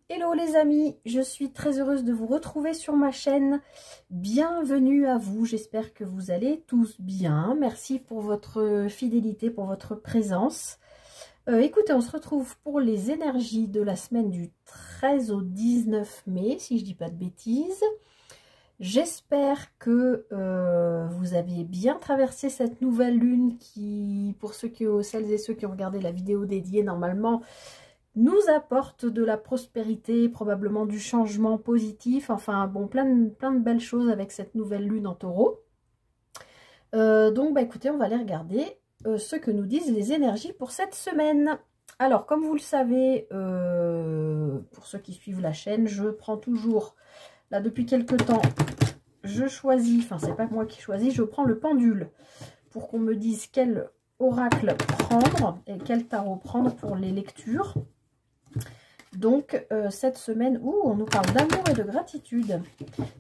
Hello les amis, je suis très heureuse de vous retrouver sur ma chaîne. Bienvenue à vous, j'espère que vous allez tous bien. Merci pour votre fidélité, pour votre présence. Écoutez, on se retrouve pour les énergies de la semaine du 13 au 19 mai, si je dis pas de bêtises. J'espère que vous aviez bien traversé cette nouvelle lune qui, pour celles et ceux qui ont regardé la vidéo dédiée, normalement, nous apporte de la prospérité, probablement du changement positif, enfin bon, plein de belles choses avec cette nouvelle lune en taureau. Donc bah écoutez, on va aller regarder ce que nous disent les énergies pour cette semaine. Alors comme vous le savez, pour ceux qui suivent la chaîne, je prends toujours, là depuis quelques temps, je choisis, enfin c'est pas moi qui choisis, je prends le pendule pour qu'on me dise quel oracle prendre et quel tarot prendre pour les lectures. Donc cette semaine, on nous parle d'amour et de gratitude.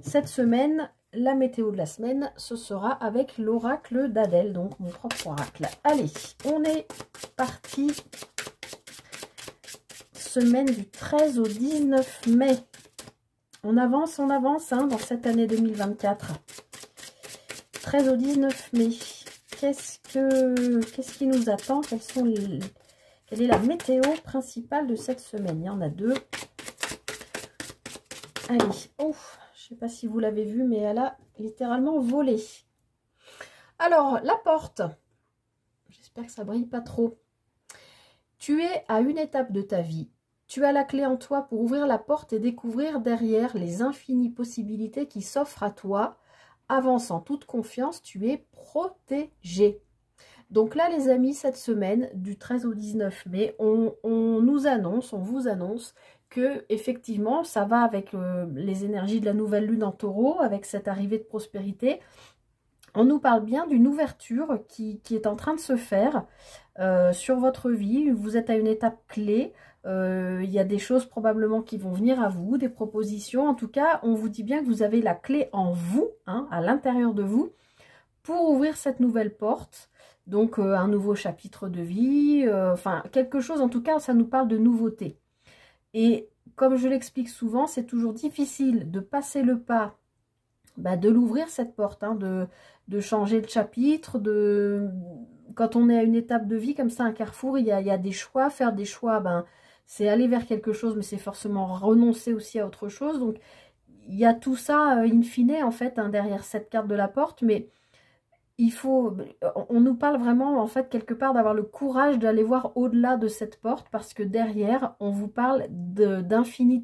Cette semaine, la météo de la semaine, ce sera avec l'oracle d'Adèle, donc mon propre oracle. Allez, on est parti. Semaine du 13 au 19 mai. On avance hein, dans cette année 2024. 13 au 19 mai. Qu'est-ce qui nous attend? Quelle est la météo principale de cette semaine? Il y en a deux. Allez, je ne sais pas si vous l'avez vu, mais elle a littéralement volé. Alors, la porte. J'espère que ça ne brille pas trop. Tu es à une étape de ta vie. Tu as la clé en toi pour ouvrir la porte et découvrir derrière les infinies possibilités qui s'offrent à toi. Avance en toute confiance, tu es protégé. Donc là, les amis, cette semaine, du 13 au 19 mai, on vous annonce que effectivement, ça va avec les énergies de la nouvelle lune en taureau, avec cette arrivée de prospérité. On nous parle bien d'une ouverture qui est en train de se faire sur votre vie. Vous êtes à une étape clé. Il y a des choses probablement qui vont venir à vous, des propositions. En tout cas, on vous dit bien que vous avez la clé en vous, hein, à l'intérieur de vous, pour ouvrir cette nouvelle porte. Donc un nouveau chapitre de vie, enfin quelque chose, en tout cas ça nous parle de nouveauté. Et comme je l'explique souvent, c'est toujours difficile de passer le pas, de l'ouvrir cette porte, hein, de changer de chapitre, quand on est à une étape de vie comme ça, un carrefour, il y a des choix, faire des choix, c'est aller vers quelque chose, mais c'est forcément renoncer aussi à autre chose. Donc il y a tout ça in fine en fait, hein, derrière cette carte de la porte, mais on nous parle vraiment en fait quelque part d'avoir le courage d'aller voir au-delà de cette porte, parce que derrière on vous parle d'infinies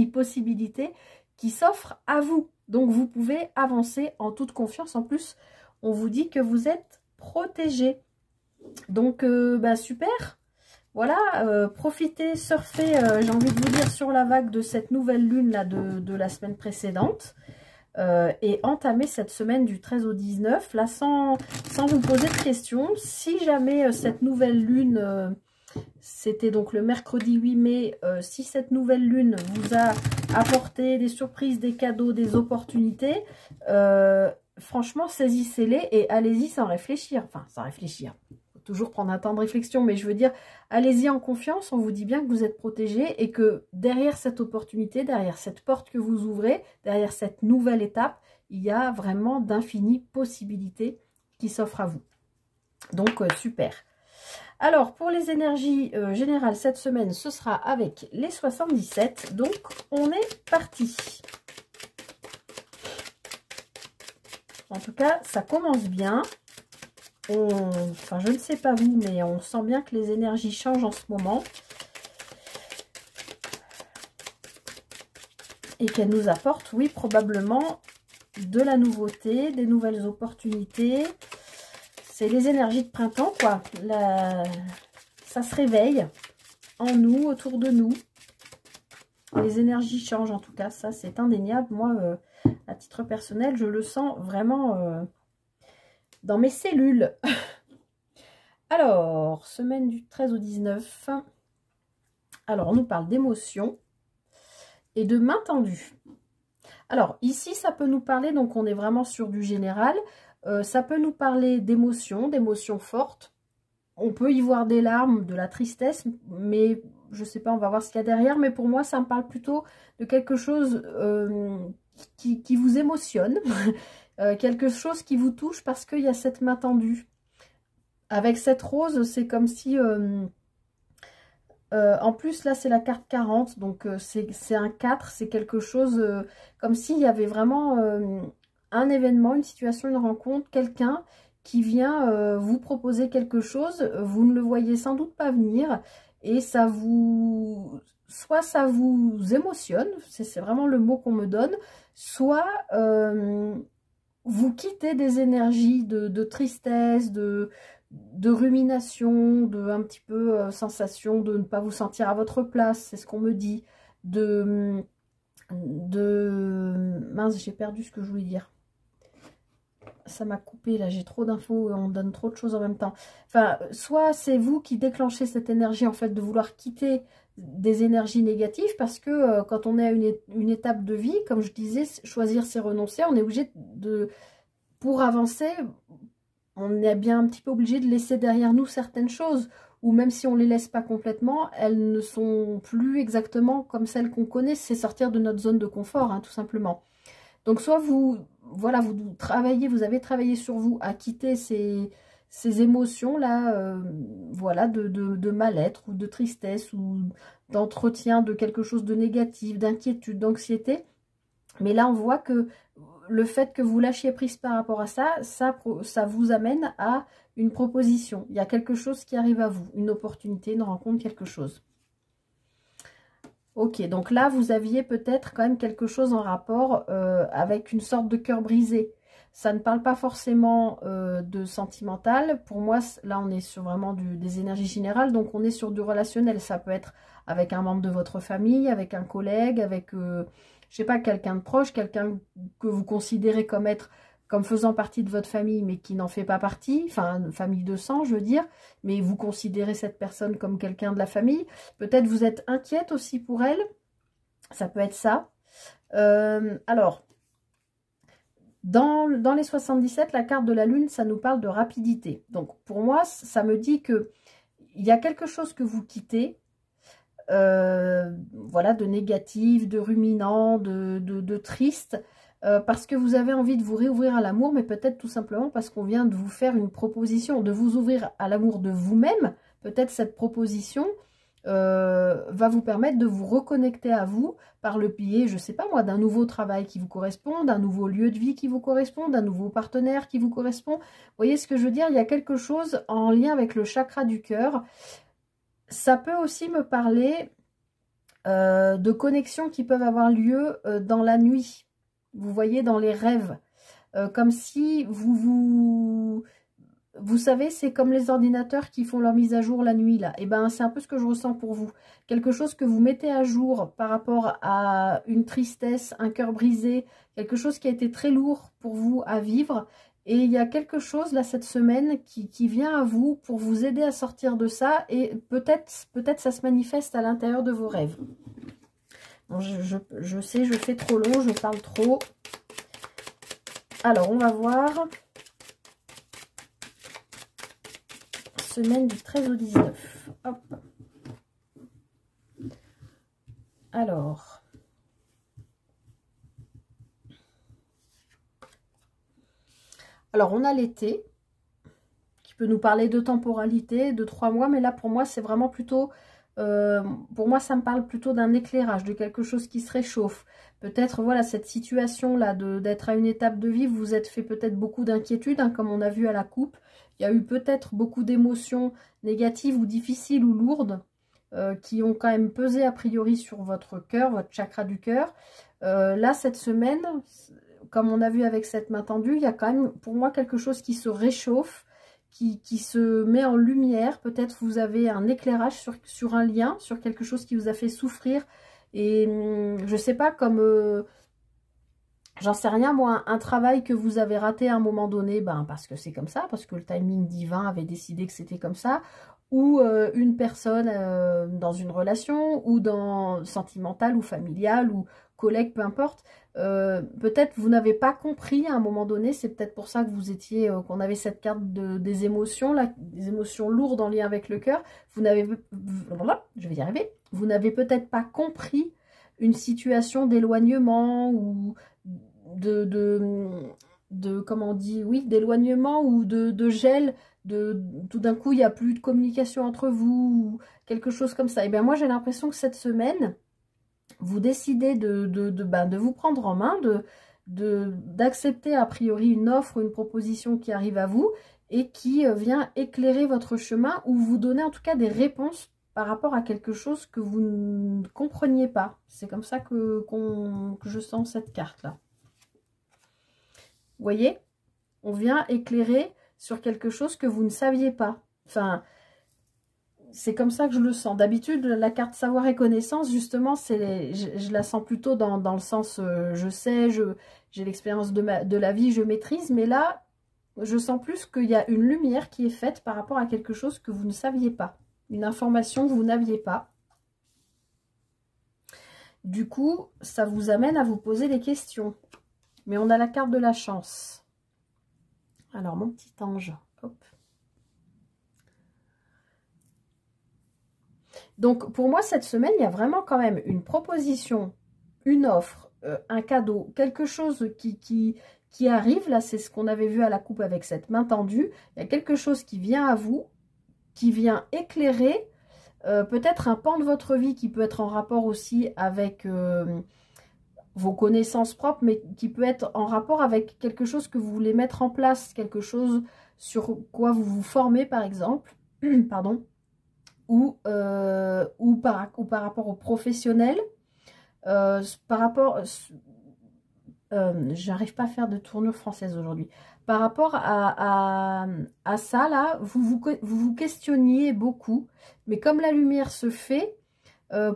possibilités qui s'offrent à vous. Donc vous pouvez avancer en toute confiance. En plus on vous dit que vous êtes protégé. Donc super. Voilà, profitez, surfez, j'ai envie de vous dire, sur la vague de cette nouvelle lune là de la semaine précédente. Et entamer cette semaine du 13 au 19, là sans vous poser de questions. Si jamais cette nouvelle lune, c'était donc le mercredi 8 mai, si cette nouvelle lune vous a apporté des surprises, des cadeaux, des opportunités, franchement saisissez-les et allez-y sans réfléchir. Enfin, sans réfléchir. Toujours prendre un temps de réflexion, mais je veux dire, allez-y en confiance, on vous dit bien que vous êtes protégé et que derrière cette opportunité, derrière cette porte que vous ouvrez, derrière cette nouvelle étape, il y a vraiment d'infinies possibilités qui s'offrent à vous. Donc, super. Alors, pour les énergies générales cette semaine, ce sera avec les 77. Donc, on est parti. En tout cas, ça commence bien. Enfin, je ne sais pas vous, mais on sent bien que les énergies changent en ce moment. Et qu'elles nous apportent, oui, probablement de la nouveauté, des nouvelles opportunités. C'est les énergies de printemps, quoi. Ça se réveille en nous, autour de nous. Les énergies changent, en tout cas, ça c'est indéniable. Moi, à titre personnel, je le sens vraiment dans mes cellules. Alors, semaine du 13 au 19. Alors, on nous parle d'émotions et de main tendue. Alors, ici, ça peut nous parler, donc on est vraiment sur du général. Ça peut nous parler d'émotions fortes. On peut y voir des larmes, de la tristesse, mais je sais pas, on va voir ce qu'il y a derrière, mais pour moi, ça me parle plutôt de quelque chose qui vous émotionne, quelque chose qui vous touche parce qu'il y a cette main tendue. Avec cette rose, c'est comme si... en plus, là, c'est la carte 40, donc c'est un 4, c'est quelque chose comme s'il y avait vraiment un événement, une situation, une rencontre, quelqu'un qui vient vous proposer quelque chose, vous ne le voyez sans doute pas venir, et ça vous... soit ça vous émotionne, c'est vraiment le mot qu'on me donne, soit vous quittez des énergies de tristesse, de rumination, de un petit peu sensation de ne pas vous sentir à votre place, c'est ce qu'on me dit, mince, j'ai perdu ce que je voulais dire. Ça m'a coupé, là, j'ai trop d'infos, on donne trop de choses en même temps. Enfin, soit c'est vous qui déclenchez cette énergie, en fait, de vouloir quitter des énergies négatives, parce que quand on est à une étape de vie, comme je disais, choisir c'est renoncer, on est obligé de... Pour avancer, on est bien un petit peu obligé de laisser derrière nous certaines choses, ou même si on ne les laisse pas complètement, elles ne sont plus exactement comme celles qu'on connaît, c'est sortir de notre zone de confort, hein, tout simplement. Donc soit vous, voilà, vous travaillez, vous avez travaillé sur vous à quitter ces émotions-là, voilà, de mal-être ou de tristesse ou d'entretien de quelque chose de négatif, d'inquiétude, d'anxiété. Mais là, on voit que le fait que vous lâchiez prise par rapport à ça, ça vous amène à une proposition. Il y a quelque chose qui arrive à vous, une opportunité, une rencontre, quelque chose. Ok, donc là, vous aviez peut-être quand même quelque chose en rapport avec une sorte de cœur brisé. Ça ne parle pas forcément de sentimental. Pour moi, là, on est sur vraiment des énergies générales. Donc, on est sur du relationnel. Ça peut être avec un membre de votre famille, avec un collègue, avec, je sais pas, quelqu'un de proche, quelqu'un que vous considérez comme faisant partie de votre famille, mais qui n'en fait pas partie, enfin, une famille de sang, je veux dire, mais vous considérez cette personne comme quelqu'un de la famille. Peut-être vous êtes inquiète aussi pour elle, ça peut être ça. Alors, dans les 77, la carte de la lune, ça nous parle de rapidité. Donc, pour moi, ça me dit que il y a quelque chose que vous quittez, voilà, de négatif, de ruminant, de triste, parce que vous avez envie de vous réouvrir à l'amour, mais peut-être tout simplement parce qu'on vient de vous faire une proposition, de vous ouvrir à l'amour de vous-même. Peut-être cette proposition va vous permettre de vous reconnecter à vous par le biais, je ne sais pas moi, d'un nouveau travail qui vous correspond, d'un nouveau lieu de vie qui vous correspond, d'un nouveau partenaire qui vous correspond. Vous voyez ce que je veux dire? Il y a quelque chose en lien avec le chakra du cœur. Ça peut aussi me parler de connexions qui peuvent avoir lieu dans la nuit. Vous voyez, dans les rêves. Comme si vous savez, c'est comme les ordinateurs qui font leur mise à jour la nuit, là. Et ben, c'est un peu ce que je ressens pour vous. Quelque chose que vous mettez à jour par rapport à une tristesse, un cœur brisé, quelque chose qui a été très lourd pour vous à vivre. Et il y a quelque chose, là, cette semaine, qui vient à vous pour vous aider à sortir de ça. Et peut-être ça se manifeste à l'intérieur de vos rêves. Bon, je sais, je fais trop long, je parle trop. Alors, on va voir. Semaine du 13 au 19. Hop. Alors. On a l'été, qui peut nous parler de temporalité, de 3 mois, mais là, pour moi, c'est vraiment plutôt... pour moi, ça me parle plutôt d'un éclairage, de quelque chose qui se réchauffe. Peut-être, voilà, cette situation-là, d'être à une étape de vie, vous vous êtes fait peut-être beaucoup d'inquiétudes, hein, comme on a vu à la coupe. Il y a eu peut-être beaucoup d'émotions négatives ou difficiles ou lourdes qui ont quand même pesé a priori sur votre cœur, votre chakra du cœur. Là, cette semaine, comme on a vu avec cette main tendue, il y a quand même pour moi quelque chose qui se réchauffe, qui se met en lumière. Peut-être vous avez un éclairage sur un lien, sur quelque chose qui vous a fait souffrir. Et je sais pas, comme... j'en sais rien, moi, un travail que vous avez raté à un moment donné, ben, parce que c'est comme ça, parce que le timing divin avait décidé que c'était comme ça, ou une personne dans une relation, ou dans sentimentale ou familiale, ou collègue, peu importe. Peut-être vous n'avez pas compris à un moment donné, c'est peut-être pour ça que vous étiez, qu'on avait cette carte des émotions, là, des émotions lourdes en lien avec le cœur. Vous n'avez, je vais y arriver, vous n'avez peut-être pas compris une situation d'éloignement ou comment on dit, oui, d'éloignement ou de gel, tout d'un coup il n'y a plus de communication entre vous, ou quelque chose comme ça. Et bien moi j'ai l'impression que cette semaine, vous décidez de vous prendre en main, d'accepter a priori une offre, une proposition qui arrive à vous et qui vient éclairer votre chemin, ou vous donner en tout cas des réponses par rapport à quelque chose que vous ne compreniez pas. C'est comme ça que je sens cette carte-là. Vous voyez, on vient éclairer sur quelque chose que vous ne saviez pas. Enfin, c'est comme ça que je le sens. D'habitude, la carte savoir et connaissance, justement, je la sens plutôt dans le sens je sais, j'ai l'expérience de la vie, je maîtrise. Mais là, je sens plus qu'il y a une lumière qui est faite par rapport à quelque chose que vous ne saviez pas. Une information que vous n'aviez pas. Du coup, ça vous amène à vous poser des questions. Mais on a la carte de la chance. Alors, mon petit ange, hop. Donc, pour moi, cette semaine, il y a vraiment quand même une proposition, une offre, un cadeau, quelque chose qui arrive. Là, c'est ce qu'on avait vu à la coupe avec cette main tendue. Il y a quelque chose qui vient à vous, qui vient éclairer peut-être un pan de votre vie qui peut être en rapport aussi avec vos connaissances propres, mais qui peut être en rapport avec quelque chose que vous voulez mettre en place, quelque chose sur quoi vous vous formez, par exemple, pardon, ou par rapport aux professionnels, par rapport, j'arrive pas à faire de tournure française aujourd'hui, par rapport à ça, là, vous vous questionniez beaucoup, mais comme la lumière se fait,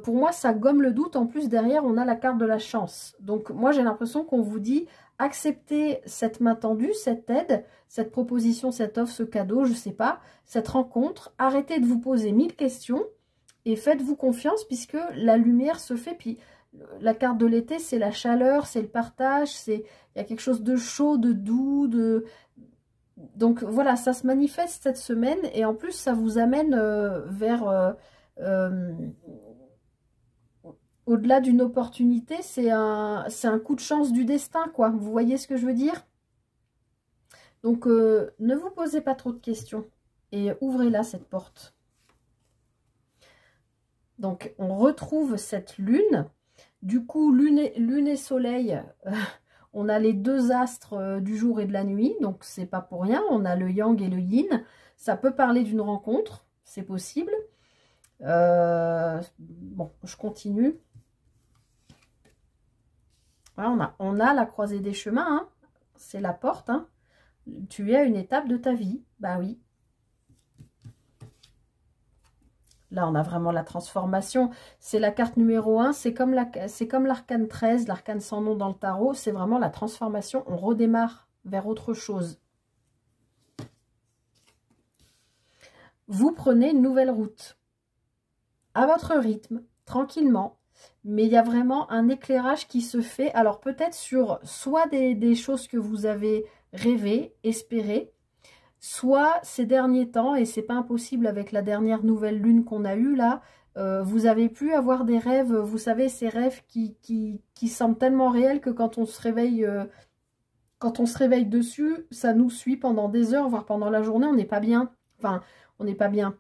pour moi, ça gomme le doute. En plus, derrière, on a la carte de la chance. Donc, moi, j'ai l'impression qu'on vous dit, acceptez cette main tendue, cette aide, cette proposition, cette offre, ce cadeau, je sais pas, cette rencontre. Arrêtez de vous poser 1000 questions et faites-vous confiance puisque la lumière se fait. Puis, la carte de l'été, c'est la chaleur, c'est le partage, il y a quelque chose de chaud, de doux, Donc, voilà, ça se manifeste cette semaine et en plus, ça vous amène vers... au-delà d'une opportunité, c'est un coup de chance du destin, quoi. Vous voyez ce que je veux dire? Donc, ne vous posez pas trop de questions et ouvrez-la, cette porte. Donc, on retrouve cette lune. Du coup, lune et soleil, on a les deux astres du jour et de la nuit. Donc, c'est pas pour rien. On a le yang et le yin. Ça peut parler d'une rencontre, c'est possible. Bon, je continue. Voilà, on a la croisée des chemins, hein. C'est la porte. Hein. Tu es à une étape de ta vie. Bah oui. Là, on a vraiment la transformation. C'est la carte numéro 1. C'est comme l'arcane 13, l'arcane sans nom dans le tarot. C'est vraiment la transformation. On redémarre vers autre chose. Vous prenez une nouvelle route. À votre rythme, tranquillement. Mais il y a vraiment un éclairage qui se fait. Alors peut-être sur soit des choses que vous avez rêvé, espéré, soit ces derniers temps, et c'est pas impossible avec la dernière nouvelle lune qu'on a eue là, vous avez pu avoir des rêves, vous savez, ces rêves qui semblent tellement réels que quand on se réveille dessus, ça nous suit pendant des heures, voire pendant la journée, on n'est pas bien. Enfin, on n'est pas bien.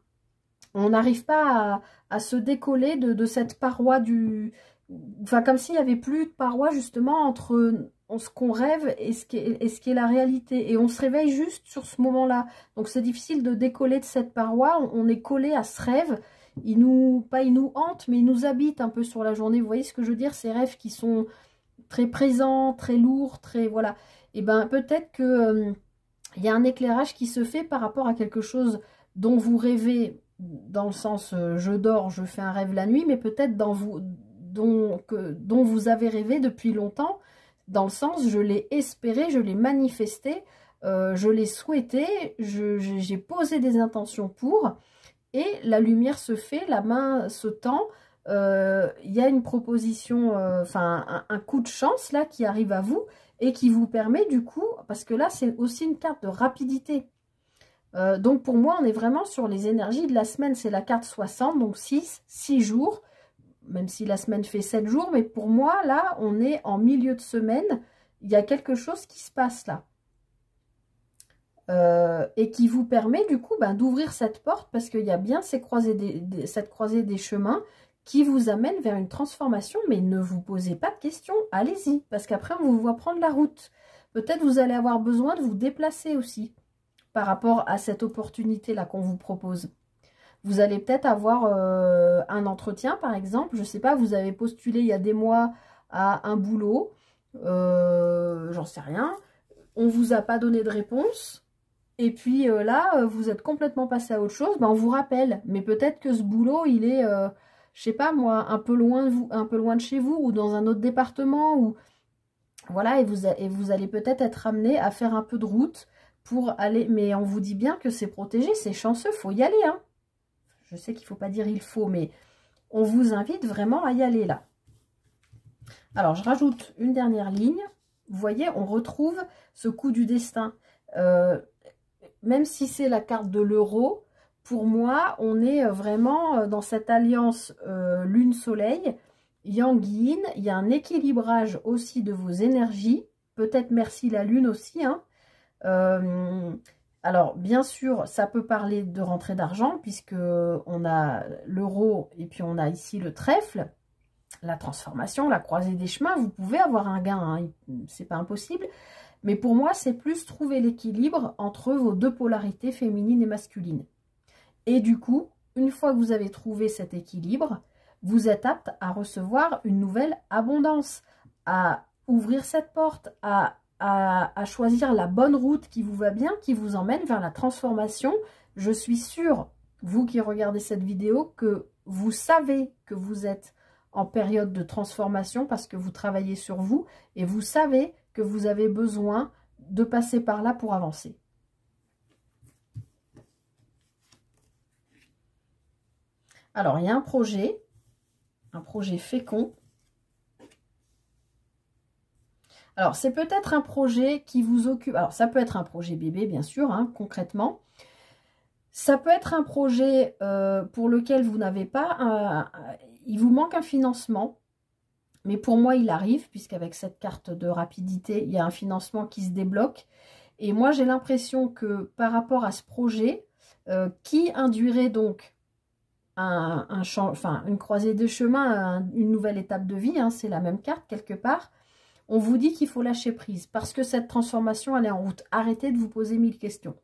On n'arrive pas à se décoller de cette paroi du... Enfin, comme s'il n'y avait plus de paroi, justement, entre ce qu'on rêve et ce qui est la réalité. Et on se réveille juste sur ce moment-là. Donc, c'est difficile de décoller de cette paroi. On est collé à ce rêve. Il nous hante, mais il nous habite un peu sur la journée. Vous voyez ce que je veux dire? Ces rêves qui sont très présents, très lourds, très... Voilà. Et bien, peut-être que il y a un éclairage qui se fait par rapport à quelque chose dont vous rêvez... dans le sens je dors, je fais un rêve la nuit, mais peut-être dont vous avez rêvé depuis longtemps, dans le sens je l'ai espéré, je l'ai manifesté, je l'ai souhaité, j'ai posé des intentions pour, et la lumière se fait, la main se tend. Il y a une proposition, enfin un coup de chance là qui arrive à vous et qui vous permet du coup, parce que là c'est aussi une carte de rapidité. Donc pour moi on est vraiment sur les énergies de la semaine, c'est la carte 60, donc 6 jours, même si la semaine fait 7 jours, mais pour moi là on est en milieu de semaine, il y a quelque chose qui se passe là. Et qui vous permet du coup d'ouvrir cette porte, parce qu'il y a bien cette croisée des chemins qui vous amène vers une transformation, mais ne vous posez pas de questions, allez-y, parce qu'après on vous voit prendre la route. Peut-être vous allez avoir besoin de vous déplacer aussi, par rapport à cette opportunité-là qu'on vous propose. Vous allez peut-être avoir un entretien, par exemple, je ne sais pas, vous avez postulé il y a des mois à un boulot, j'en sais rien, on ne vous a pas donné de réponse, et puis là, vous êtes complètement passé à autre chose, on vous rappelle, mais peut-être que ce boulot, il est, je sais pas moi, un peu loin de vous, un peu loin de chez vous, ou dans un autre département, ou voilà, et vous allez peut-être être amené à faire un peu de route pour aller, mais on vous dit bien que c'est protégé, c'est chanceux, faut y aller, hein. Je sais qu'il ne faut pas dire il faut, mais on vous invite vraiment à y aller là. Alors, je rajoute une dernière ligne. Vous voyez, on retrouve ce coup du destin. Même si c'est la carte de l'euro, pour moi, on est vraiment dans cette alliance Lune-Soleil, Yang-Yin. Il y a un équilibrage aussi de vos énergies. Peut-être merci la Lune aussi, hein. Alors, bien sûr, ça peut parler de rentrée d'argent, puisque on a l'euro et puis on a ici le trèfle, la transformation, la croisée des chemins. Vous pouvez avoir un gain, hein, c'est pas impossible. Mais pour moi, c'est plus trouver l'équilibre entre vos deux polarités, féminine et masculine. Et du coup, une fois que vous avez trouvé cet équilibre, vous êtes apte à recevoir une nouvelle abondance, à ouvrir cette porte, à choisir la bonne route qui vous va bien, qui vous emmène vers la transformation. Je suis sûre, vous qui regardez cette vidéo, que vous savez que vous êtes en période de transformation parce que vous travaillez sur vous et vous savez que vous avez besoin de passer par là pour avancer. Alors, il y a un projet fécond. Alors, c'est peut-être un projet qui vous occupe. Alors, ça peut être un projet bébé, bien sûr, hein, concrètement. Ça peut être un projet pour lequel vous n'avez pas... il vous manque un financement. Mais pour moi, il arrive, puisqu'avec cette carte de rapidité, il y a un financement qui se débloque. Et moi, j'ai l'impression que par rapport à ce projet, qui induirait donc une croisée de chemin, une nouvelle étape de vie, hein, c'est la même carte quelque part, on vous dit qu'il faut lâcher prise parce que cette transformation, elle est en route. Arrêtez de vous poser 1000 questions.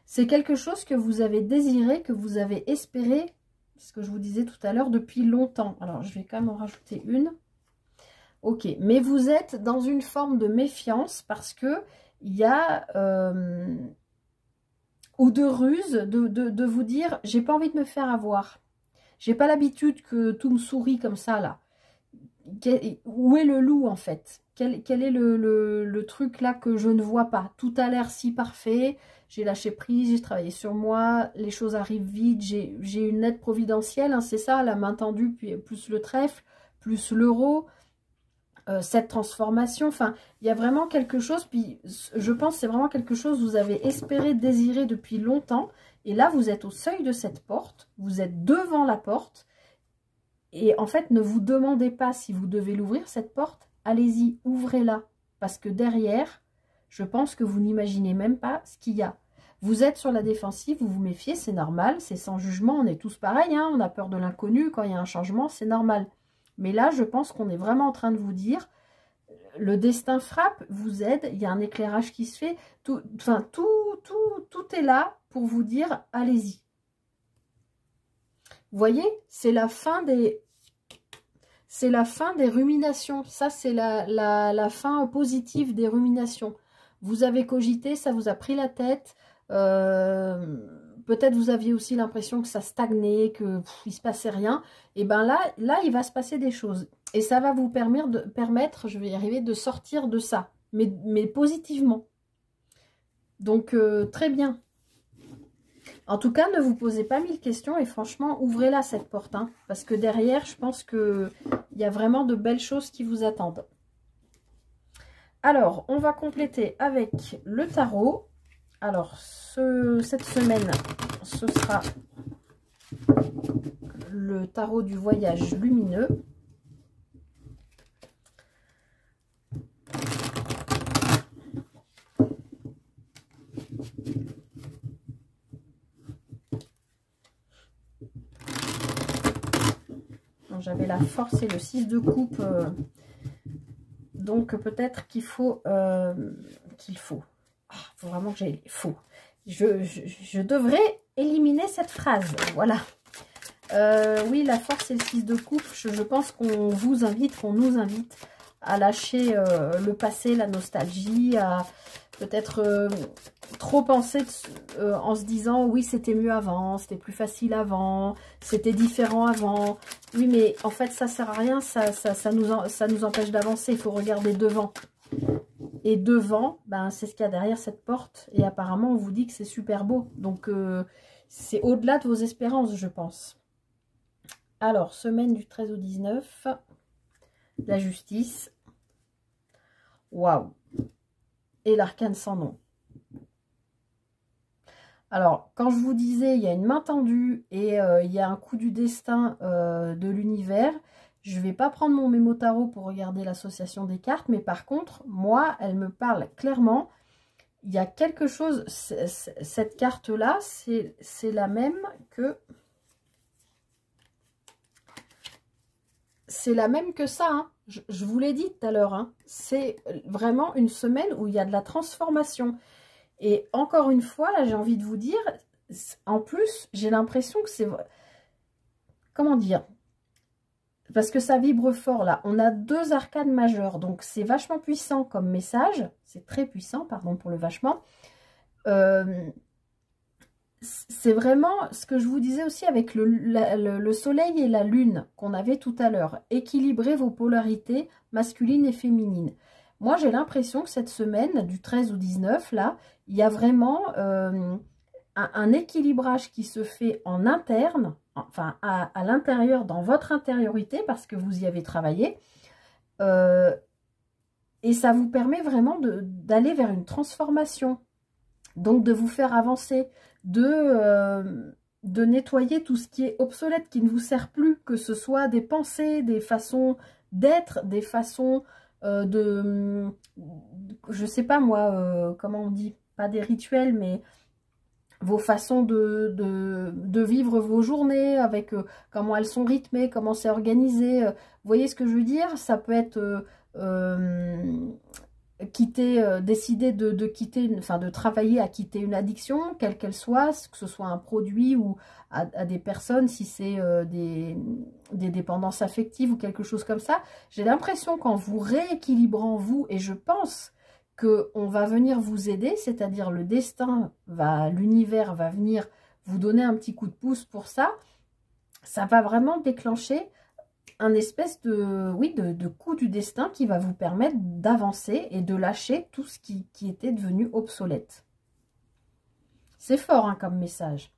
C'est quelque chose que vous avez désiré, que vous avez espéré, ce que je vous disais tout à l'heure, depuis longtemps. Alors, je vais quand même en rajouter une. Ok, mais vous êtes dans une forme de méfiance parce que il y a... ou de ruse, de vous dire, j'ai pas envie de me faire avoir. J'ai pas l'habitude que tout me sourit comme ça, là. Où est le loup, en fait? Quel est le truc, là, que je ne vois pas? Tout a l'air si parfait. J'ai lâché prise, j'ai travaillé sur moi. Les choses arrivent vite. J'ai une aide providentielle, hein, c'est ça, la main tendue, puis plus le trèfle, plus l'euro. Cette transformation, enfin, il y a vraiment quelque chose, puis je pense que c'est vraiment quelque chose que vous avez espéré, désiré depuis longtemps, et là, vous êtes au seuil de cette porte, vous êtes devant la porte, et en fait, ne vous demandez pas si vous devez l'ouvrir, cette porte, allez-y, ouvrez-la, parce que derrière, je pense que vous n'imaginez même pas ce qu'il y a. Vous êtes sur la défensive, vous vous méfiez, c'est normal, c'est sans jugement, on est tous pareils, hein, on a peur de l'inconnu, quand il y a un changement, c'est normal. Mais là, je pense qu'on est vraiment en train de vous dire, le destin frappe, vous aide, il y a un éclairage qui se fait. Tout est là pour vous dire, allez-y. Vous voyez, c'est la fin des ruminations. Ça, c'est la fin positive des ruminations. Vous avez cogité, ça vous a pris la tête. Peut-être vous aviez aussi l'impression que ça stagnait, qu'il ne se passait rien. Et bien là, il va se passer des choses. Et ça va vous permettre, je vais y arriver, de sortir de ça. Mais positivement. Donc, très bien. En tout cas, ne vous posez pas 1000 questions et franchement, ouvrez-la cette porte. Hein, parce que derrière, je pense qu'il y a vraiment de belles choses qui vous attendent. Alors, on va compléter avec le tarot. Alors, cette semaine, ce sera le tarot du voyage lumineux. J'avais la force et le 6 de coupe. Donc, peut-être qu'il faut... faut vraiment que j'aille... Je devrais éliminer cette phrase. Voilà. Oui, la force et le 6 de coupe. Je pense qu'on vous invite, qu'on nous invite à lâcher le passé, la nostalgie, à peut-être trop penser en se disant oui, c'était mieux avant, c'était plus facile avant, c'était différent avant. Oui, mais en fait, ça sert à rien, ça nous empêche d'avancer. Il faut regarder devant. Et devant, ben, c'est ce qu'il y a derrière cette porte. Et apparemment, on vous dit que c'est super beau. Donc, c'est au-delà de vos espérances, je pense. Alors, semaine du 13 au 19, la justice. Waouh! Et l'arcane sans nom. Alors, quand je vous disais, il y a une main tendue et il y a un coup du destin de l'univers, je ne vais pas prendre mon mémo tarot pour regarder l'association des cartes, mais par contre, moi, elle me parle clairement. Il y a quelque chose, cette carte-là, c'est la même que... C'est la même que ça, hein. Je vous l'ai dit tout à l'heure, hein. C'est vraiment une semaine où il y a de la transformation. Et encore une fois, là, j'ai envie de vous dire, en plus, j'ai l'impression que c'est... Comment dire? Parce que ça vibre fort, là. On a 2 arcanes majeures, donc c'est vachement puissant comme message. C'est très puissant, pardon pour le vachement. C'est vraiment ce que je vous disais aussi avec le soleil et la lune qu'on avait tout à l'heure. Équilibrez vos polarités masculines et féminines. Moi, j'ai l'impression que cette semaine, du 13 au 19, là, il y a vraiment un équilibrage qui se fait en interne, enfin à l'intérieur, dans votre intériorité, parce que vous y avez travaillé. Et ça vous permet vraiment d'aller vers une transformation. Donc, de vous faire avancer, de nettoyer tout ce qui est obsolète, qui ne vous sert plus, que ce soit des pensées, des façons d'être, des façons je sais pas moi, comment on dit, pas des rituels, mais vos façons de vivre vos journées, avec comment elles sont rythmées, comment c'est organisé. Vous voyez ce que je veux dire? Ça peut être... décider de quitter, enfin de travailler à quitter une addiction, quelle qu'elle soit, que ce soit un produit ou à des personnes, si c'est des dépendances affectives ou quelque chose comme ça. J'ai l'impression qu'en vous rééquilibrant vous, et je pense qu'on va venir vous aider, c'est-à-dire le destin, l'univers va venir vous donner un petit coup de pouce pour ça, ça va vraiment déclencher un espèce de coup du destin qui va vous permettre d'avancer et de lâcher tout ce qui était devenu obsolète. C'est fort hein, comme message.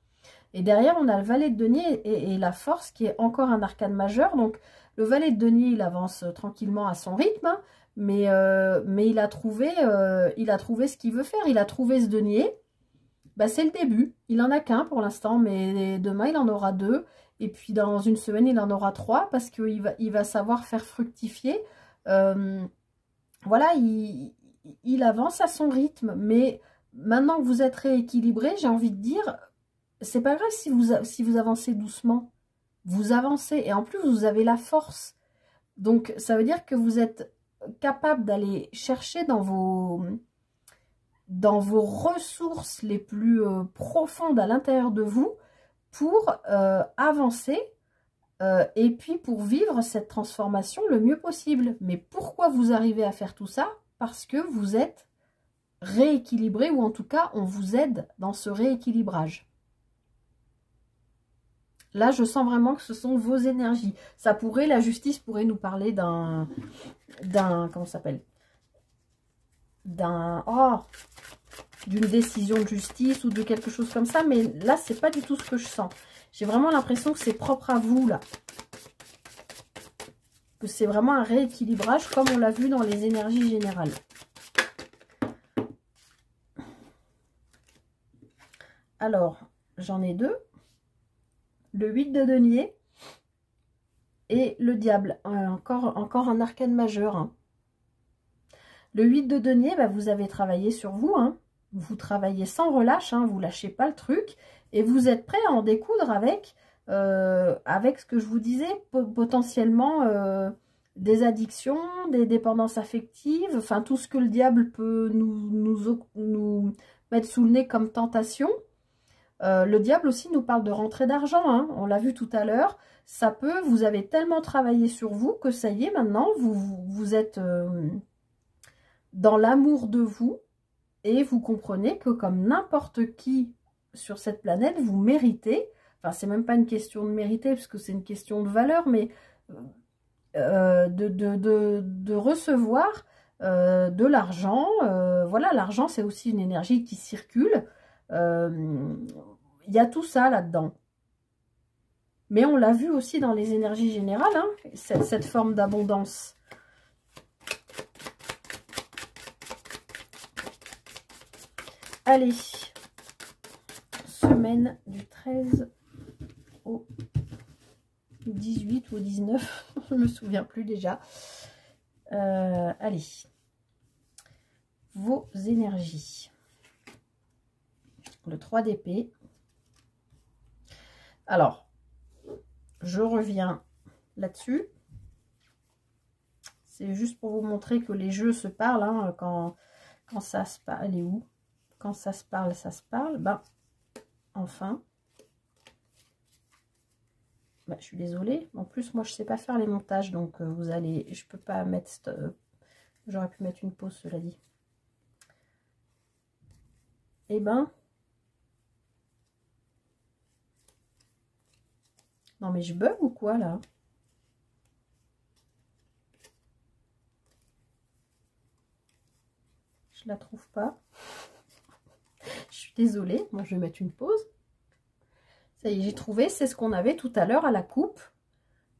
Et derrière, on a le valet de denier et la force qui est encore un arcane majeur. Donc, le valet de denier, il avance tranquillement à son rythme, hein, mais il a trouvé ce qu'il veut faire. Il a trouvé ce denier. Bah, c'est le début. Il n'en a qu'un pour l'instant, mais demain, il en aura 2. Et puis, dans une semaine, il en aura 3 parce qu'il va savoir faire fructifier. Voilà, il avance à son rythme. Mais maintenant que vous êtes rééquilibré, j'ai envie de dire, c'est pas grave si vous avancez doucement. Vous avancez. Et en plus, vous avez la force. Donc, ça veut dire que vous êtes capable d'aller chercher dans vos ressources les plus profondes à l'intérieur de vous pour avancer et puis pour vivre cette transformation le mieux possible. Mais pourquoi vous arrivez à faire tout ça? Parce que vous êtes rééquilibré, ou en tout cas, on vous aide dans ce rééquilibrage. Là, je sens vraiment que ce sont vos énergies. Ça pourrait, la justice pourrait nous parler d'un comment ça s'appelle? Oh, d'une décision de justice ou de quelque chose comme ça. Mais là, c'est pas du tout ce que je sens. J'ai vraiment l'impression que c'est propre à vous, là. Que c'est vraiment un rééquilibrage, comme on l'a vu dans les énergies générales. Alors, j'en ai deux. Le 8 de denier et le diable. Encore un arcane majeur. Hein. Le 8 de denier, bah, vous avez travaillé sur vous. Hein. Vous travaillez sans relâche. Hein. Vous ne lâchez pas le truc. Et vous êtes prêt à en découdre avec ce que je vous disais, potentiellement des addictions, des dépendances affectives. Enfin, tout ce que le diable peut nous mettre sous le nez comme tentation. Le diable aussi nous parle de rentrée d'argent, hein. On l'a vu tout à l'heure. Ça peut, vous avez tellement travaillé sur vous que ça y est, maintenant, vous êtes dans l'amour de vous et vous comprenez que comme n'importe qui sur cette planète, vous méritez, enfin c'est même pas une question de mériter parce que c'est une question de valeur, mais de recevoir de l'argent. Voilà, l'argent c'est aussi une énergie qui circule. Il y a tout ça là-dedans. Mais on l'a vu aussi dans les énergies générales, hein, cette forme d'abondance. Allez, semaine du 13 au 18 ou au 19, je ne me souviens plus déjà. Allez, vos énergies. Le 3 d'épée. Alors, je reviens là-dessus. C'est juste pour vous montrer que les jeux se parlent. Hein, quand ça se parle, elle est où? Quand ça se parle, ça se parle. Ben, enfin. Ben, je suis désolée. En plus, moi, je ne sais pas faire les montages. Donc, vous allez... Je peux pas mettre... J'aurais pu mettre une pause, cela dit. Eh ben... Non, mais je bug ou quoi, là? Je la trouve pas. Je suis désolée. Bon, je vais mettre une pause. Ça y est, j'ai trouvé. C'est ce qu'on avait tout à l'heure à la coupe.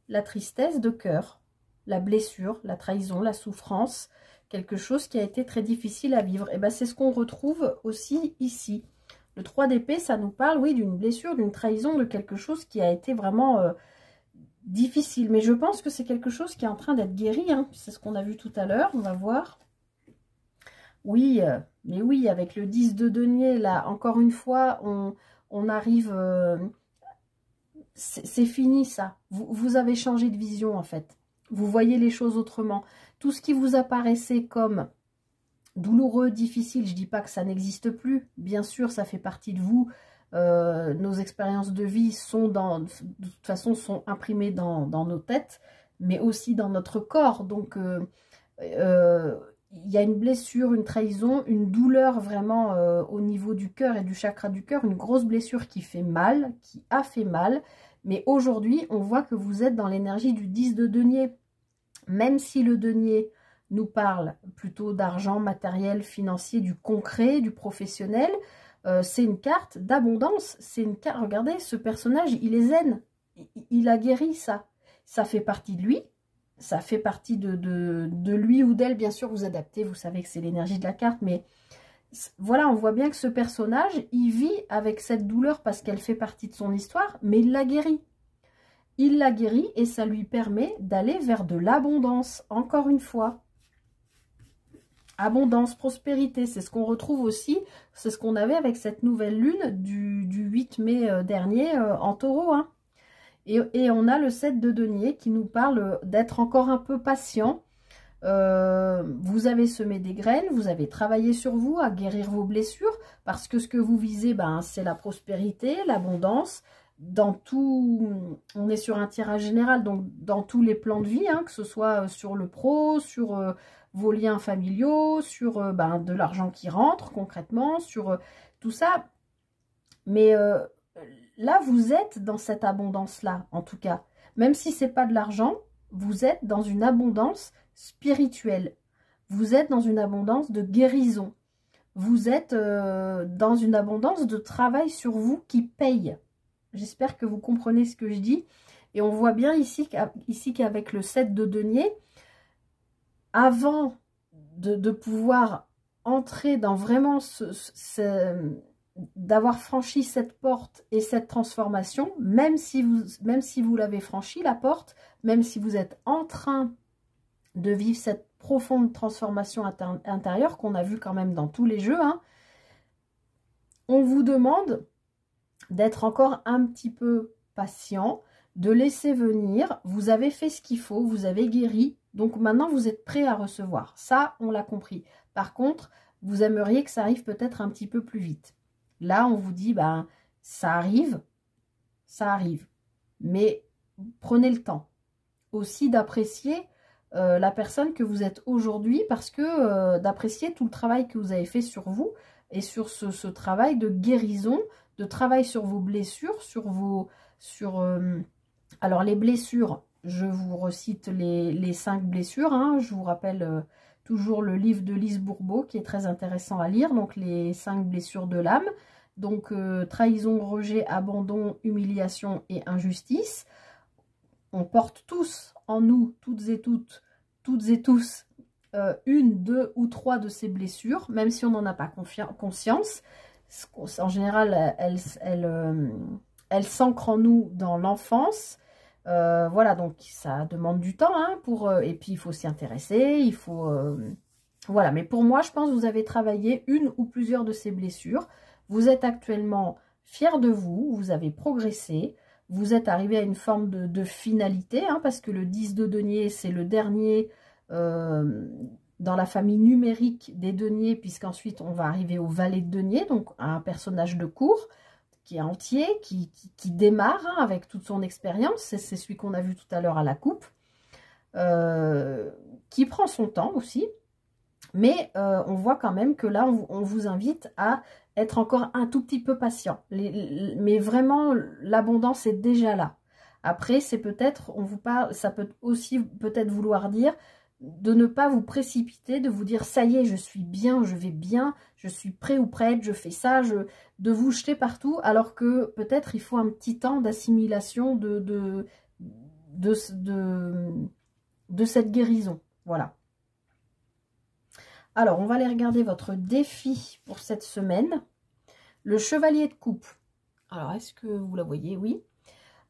La tristesse de cœur. La blessure, la trahison, la souffrance. Quelque chose qui a été très difficile à vivre. Et ben, c'est ce qu'on retrouve aussi ici. Le 3 d'épée, ça nous parle, oui, d'une blessure, d'une trahison, de quelque chose qui a été vraiment difficile. Mais je pense que c'est quelque chose qui est en train d'être guéri. Hein. C'est ce qu'on a vu tout à l'heure. On va voir. Oui, mais oui, avec le 10 de denier, là, encore une fois, on arrive... c'est fini, ça. Vous avez changé de vision, en fait. Vous voyez les choses autrement. Tout ce qui vous apparaissait comme... douloureux, difficile, je dis pas que ça n'existe plus. Bien sûr, ça fait partie de vous. Nos expériences de vie sont de toute façon sont imprimées dans nos têtes, mais aussi dans notre corps. Donc, il y a une blessure, une trahison, une douleur vraiment au niveau du cœur et du chakra du cœur, une grosse blessure qui fait mal, qui a fait mal. Mais aujourd'hui, on voit que vous êtes dans l'énergie du 10 de denier. Même si le denier nous parle plutôt d'argent, matériel, financier, du concret, du professionnel. C'est une carte d'abondance. C'est une carte. Regardez, ce personnage, il est zen. Il a guéri ça. Ça fait partie de lui. Ça fait partie de lui ou d'elle. Bien sûr, vous adaptez. Vous savez que c'est l'énergie de la carte. Mais voilà, on voit bien que ce personnage, il vit avec cette douleur parce qu'elle fait partie de son histoire. Mais il l'a guéri. Il l'a guéri et ça lui permet d'aller vers de l'abondance. Encore une fois. Abondance, prospérité, c'est ce qu'on retrouve aussi, c'est ce qu'on avait avec cette nouvelle lune du 8 mai dernier en taureau. Hein. Et on a le 7 de denier qui nous parle d'être encore un peu patient. Vous avez semé des graines, vous avez travaillé sur vous à guérir vos blessures, parce que ce que vous visez, ben, c'est la prospérité, l'abondance. Dans tout, on est sur un tirage général, donc dans tous les plans de vie, hein, que ce soit sur le pro, sur vos liens familiaux, sur ben, de l'argent qui rentre concrètement, sur tout ça. Mais là, vous êtes dans cette abondance-là, en tout cas. Même si ce n'est pas de l'argent, vous êtes dans une abondance spirituelle. Vous êtes dans une abondance de guérison. vous êtes dans une abondance de travail sur vous qui paye. J'espère que vous comprenez ce que je dis. Et on voit bien ici qu'avec le 7 de denier, avant de pouvoir entrer dans vraiment d'avoir franchi cette porte et cette transformation, même si vous l'avez franchi la porte, même si vous êtes en train de vivre cette profonde transformation intérieure qu'on a vu quand même dans tous les jeux, hein, on vous demande d'être encore un petit peu patient, de laisser venir. Vous avez fait ce qu'il faut, vous avez guéri, donc maintenant vous êtes prêt à recevoir. Ça, on l'a compris. Par contre, vous aimeriez que ça arrive peut-être un petit peu plus vite. Là, on vous dit, ben, ça arrive, mais prenez le temps aussi d'apprécier la personne que vous êtes aujourd'hui, parce que d'apprécier tout le travail que vous avez fait sur vous et sur ce travail de guérison, de travail sur vos blessures, alors les blessures, je vous recite les 5 blessures, hein, je vous rappelle toujours le livre de Lise Bourbeau qui est très intéressant à lire, donc les 5 blessures de l'âme, donc trahison, rejet, abandon, humiliation et injustice. On porte tous en nous, toutes et tous, une, 2 ou 3 de ces blessures, même si on n'en a pas conscience. En général, elles s'ancrent en nous dans l'enfance. Voilà, donc ça demande du temps, hein, et puis il faut s'y intéresser, il faut... voilà, mais pour moi, je pense que vous avez travaillé une ou plusieurs de ces blessures. Vous êtes actuellement fier de vous, vous avez progressé, vous êtes arrivé à une forme de finalité, hein, parce que le 10 de denier, c'est le dernier dans la famille numérique des deniers, puisqu'ensuite on va arriver au valet de denier, donc à un personnage de cour qui est entier, qui démarre, hein, avec toute son expérience. C'est celui qu'on a vu tout à l'heure à la coupe, qui prend son temps aussi. Mais on voit quand même que là, on vous invite à être encore un tout petit peu patient. Mais vraiment, l'abondance est déjà là. Après, c'est peut-être, on vous parle, ça peut aussi peut-être vouloir dire de ne pas vous précipiter, de vous dire ça y est, je suis bien, je vais bien, je suis prêt ou prête, je fais ça, de vous jeter partout, alors que peut-être il faut un petit temps d'assimilation de cette guérison. Voilà. Alors, on va aller regarder votre défi pour cette semaine. Le chevalier de coupe. Alors, est-ce que vous la voyez? Oui.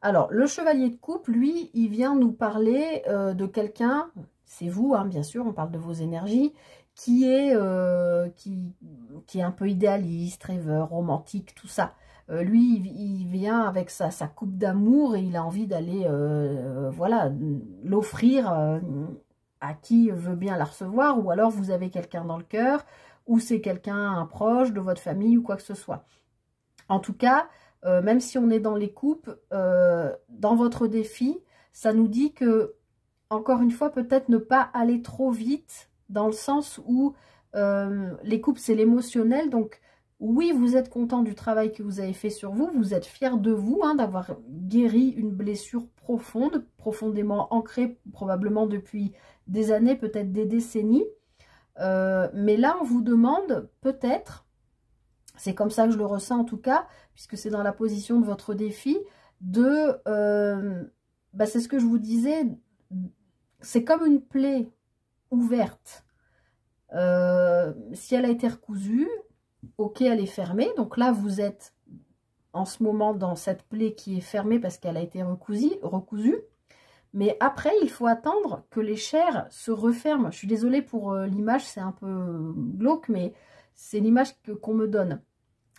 Alors, le chevalier de coupe, lui, il vient nous parler de quelqu'un, c'est vous, hein, bien sûr, on parle de vos énergies, qui est un peu idéaliste, rêveur, romantique, tout ça. Lui, il vient avec sa coupe d'amour et il a envie d'aller, voilà, l'offrir à qui veut bien la recevoir, ou alors vous avez quelqu'un dans le cœur, ou c'est quelqu'un, un proche de votre famille ou quoi que ce soit. En tout cas, même si on est dans les coupes, dans votre défi, ça nous dit que, encore une fois, peut-être ne pas aller trop vite, dans le sens où les coupes, c'est l'émotionnel. Donc, oui, vous êtes content du travail que vous avez fait sur vous, vous êtes fier de vous, hein, d'avoir guéri une blessure profonde, profondément ancrée, probablement depuis des années, peut-être des décennies. Mais là, on vous demande peut-être, c'est comme ça que je le ressens en tout cas, puisque c'est dans la position de votre défi, c'est ce que je vous disais, c'est comme une plaie ouverte. Si elle a été recousue, ok, elle est fermée. Donc là, vous êtes en ce moment dans cette plaie qui est fermée parce qu'elle a été recousue. Mais après, il faut attendre que les chairs se referment. Je suis désolée pour l'image, c'est un peu glauque, mais c'est l'image qu'on me donne.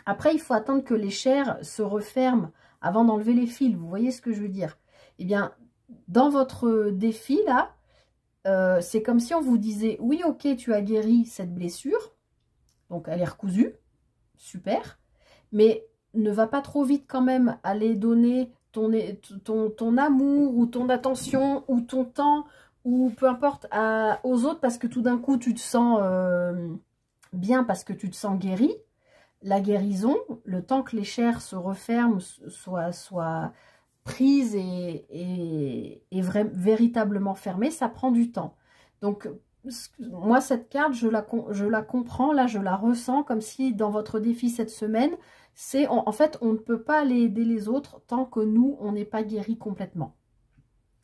Après, il faut attendre que les chairs se referment avant d'enlever les fils. Vous voyez ce que je veux dire? Eh bien, dans votre défi, là, c'est comme si on vous disait, oui, ok, tu as guéri cette blessure. Donc, elle est recousue. Super. Mais ne va pas trop vite quand même aller donner ton amour ou ton attention ou ton temps ou peu importe aux autres parce que tout d'un coup, tu te sens bien parce que tu te sens guéri. La guérison, le temps que les chairs se referment, soient prises et véritablement fermées, ça prend du temps. Donc, moi, cette carte, je la comprends, là, je la ressens comme si dans votre défi cette semaine, en fait, on ne peut pas aller aider les autres tant que nous, on n'est pas guéri complètement.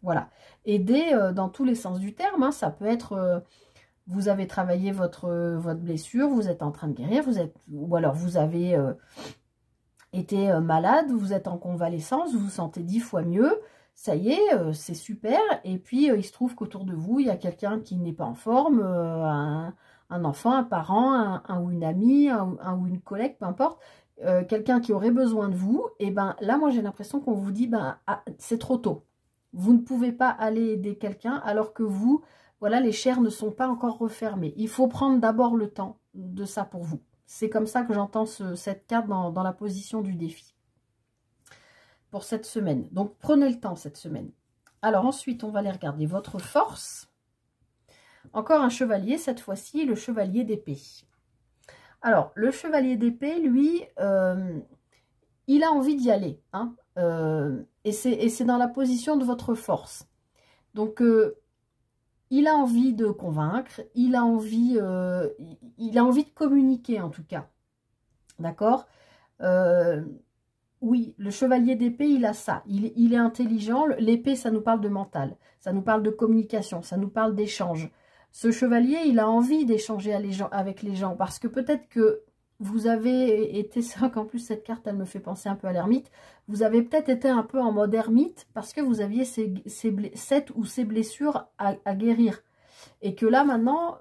Voilà. Aider dans tous les sens du terme, hein, ça peut être, vous avez travaillé votre blessure, vous êtes en train de guérir, ou alors vous avez été malade, vous êtes en convalescence, vous vous sentez 10 fois mieux. Ça y est, c'est super. Et puis, il se trouve qu'autour de vous, il y a quelqu'un qui n'est pas en forme, un enfant, un parent, un ou une amie, un ou une collègue, peu importe, quelqu'un qui aurait besoin de vous. Et ben là, moi, j'ai l'impression qu'on vous dit, ben, ah, c'est trop tôt. Vous ne pouvez pas aller aider quelqu'un alors que vous, voilà, les chairs ne sont pas encore refermées. Il faut prendre d'abord le temps de ça pour vous. C'est comme ça que j'entends cette carte dans la position du défi. Pour cette semaine. Donc, prenez le temps cette semaine. Alors, ensuite, on va aller regarder votre force. Encore un chevalier, cette fois-ci, le chevalier d'épée. Alors, le chevalier d'épée, lui, il a envie d'y aller. Hein, et c'est dans la position de votre force. Donc, il a envie de convaincre, il a envie de communiquer, en tout cas. D'accord Oui, le chevalier d'épée, il a ça. Il est intelligent. L'épée, ça nous parle de mental. Ça nous parle de communication. Ça nous parle d'échange. Ce chevalier, il a envie d'échanger avec les gens. Parce que peut-être que vous avez été... C'est vrai qu'en plus, cette carte, elle me fait penser un peu à l'ermite. Vous avez peut-être été un peu en mode ermite parce que vous aviez cette ou ces blessures à guérir. Et que là, maintenant,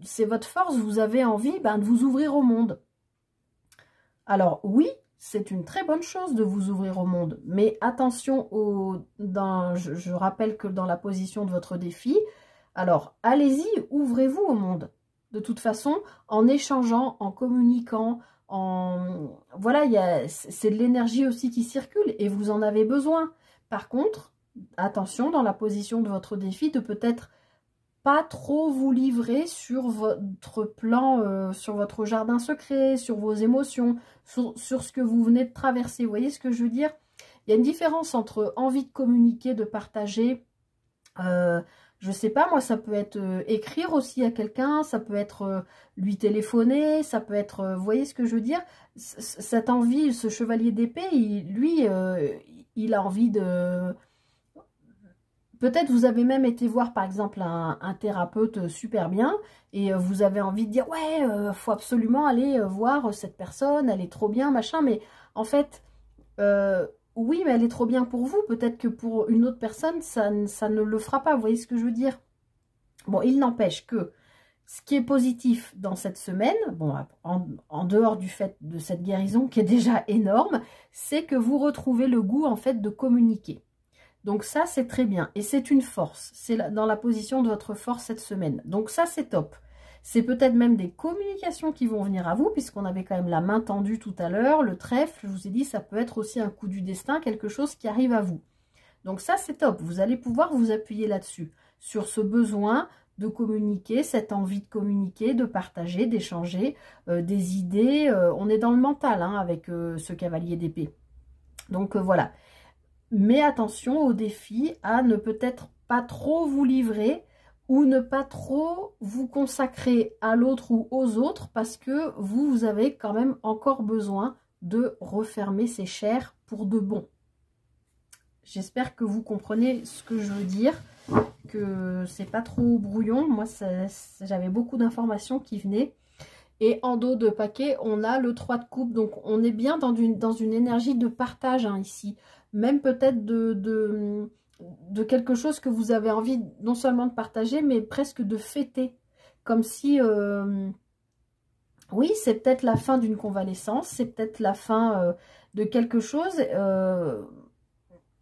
c'est votre force. Vous avez envie de vous ouvrir au monde. Alors, oui, c'est une très bonne chose de vous ouvrir au monde, mais attention, je rappelle que dans la position de votre défi, alors allez-y, ouvrez-vous au monde. De toute façon, en échangeant, en communiquant, voilà, c'est de l'énergie aussi qui circule et vous en avez besoin. Par contre, attention dans la position de votre défi de peut-être pas trop vous livrer sur votre plan, sur votre jardin secret, sur vos émotions, sur ce que vous venez de traverser. Vous voyez ce que je veux dire? Il y a une différence entre envie de communiquer, de partager. Je sais pas, moi, ça peut être écrire aussi à quelqu'un, ça peut être lui téléphoner, ça peut être... vous voyez ce que je veux dire? Cette envie, ce chevalier d'épée, lui, il a envie de... Peut-être vous avez même été voir par exemple un thérapeute super bien et vous avez envie de dire ouais, faut absolument aller voir cette personne, elle est trop bien, machin. Mais en fait, oui, mais elle est trop bien pour vous. Peut-être que pour une autre personne, ça ne le fera pas. Vous voyez ce que je veux dire? Bon, il n'empêche que ce qui est positif dans cette semaine, bon, en dehors du fait de cette guérison qui est déjà énorme, c'est que vous retrouvez le goût en fait de communiquer. Donc ça, c'est très bien. Et c'est une force. C'est dans la position de votre force cette semaine. Donc ça, c'est top. C'est peut-être même des communications qui vont venir à vous, puisqu'on avait quand même la main tendue tout à l'heure. Le trèfle, je vous ai dit, ça peut être aussi un coup du destin, quelque chose qui arrive à vous. Donc ça, c'est top. Vous allez pouvoir vous appuyer là-dessus, sur ce besoin de communiquer, cette envie de communiquer, de partager, d'échanger des idées. On est dans le mental hein, avec ce cavalier d'épée. Donc voilà. Mais attention au défi à ne peut-être pas trop vous livrer ou ne pas trop vous consacrer à l'autre ou aux autres parce que vous avez quand même encore besoin de refermer ces chairs pour de bon. J'espère que vous comprenez ce que je veux dire, que c'est pas trop brouillon. Moi, j'avais beaucoup d'informations qui venaient. Et en dos de paquet, on a le 3 de coupe. Donc, on est bien dans une énergie de partage hein, ici. Même peut-être de quelque chose que vous avez envie non seulement de partager, mais presque de fêter. Comme si, oui, c'est peut-être la fin d'une convalescence, c'est peut-être la fin de quelque chose.